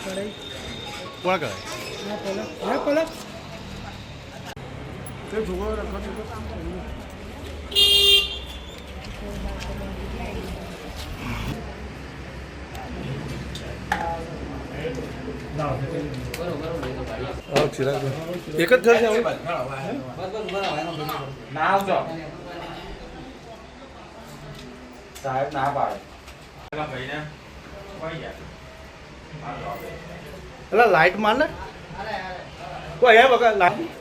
કોણ કરે એક જ ઘર છે સાહેબ ના પાડે એટલે લાઈટ માર ને કોઈ હે બકા લાઈટ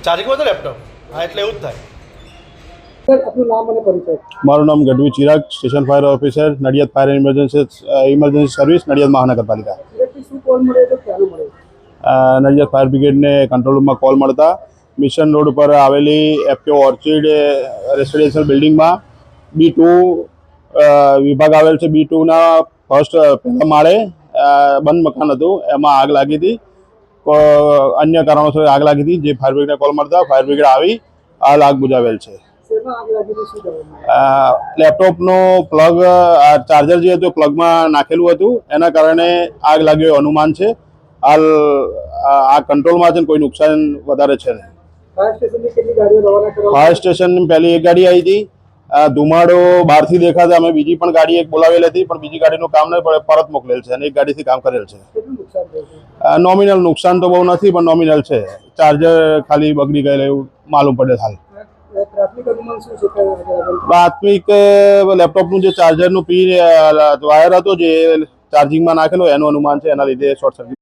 ચાર્જિંગ માં તો લેપટોપ હા એટલે એવું જ થાય. મારું નામ Gadhvi Chirag, station fire officer, Nadiad fire emergency service, Nadiad મહાનગરપાલિકા. નડિયાદ ફાયર બ્રિગેડને કંટ્રોલ રૂમમાં કોલ મળતા મિશન રોડ પર આવેલી એફકે ઓર્ચિડ રેસિડેન્શિયલ બિલ્ડિંગમાં B2 વિભાગ આવેલ છે. B2ના ફર્સ્ટ પહેલા માળે બંધ મકાન હતું, એમાં આગ લાગી હતી. અન્ય કારણોસર આગ લાગી હતી, જે ફાયર બ્રિગેડને કોલ મળતા ફાયર બ્રિગેડ આવી આગ બુઝાવેલ છે. લેપટોપનો પ્લગ ચાર્જર જે હતું પ્લગમાં નાખેલું હતું, એના કારણે આગ લાગ્યો અનુમાન છે. હાલ આ કંટ્રોલમાં છે, કોઈ નુકસાન વધારે છે નહીં. ફાયર સ્ટેશન પહેલી એક ગાડી આવી હતી, ધુમાડો બહારથી દેખાતા અમે બીજી પણ ગાડી એક બોલાવેલી હતી, પણ બીજી ગાડીનું કામ નહીં પડે પરત મોકલેલ છે અને એક ગાડીથી કામ કરેલ છે. નોમિનલ નુકસાન તો બહુ નથી, પણ નોમિનલ છે. ચાર્જર ખાલી બગડી ગયેલું એવું માલુમ પડે હાલ. પ્રાથમિક લેપટોપનું જે ચાર્જરનું વાયર હતો જે ચાર્જિંગમાં નાખેલો એનું અનુમાન છે, એના લીધે શોર્ટ સર્કિટ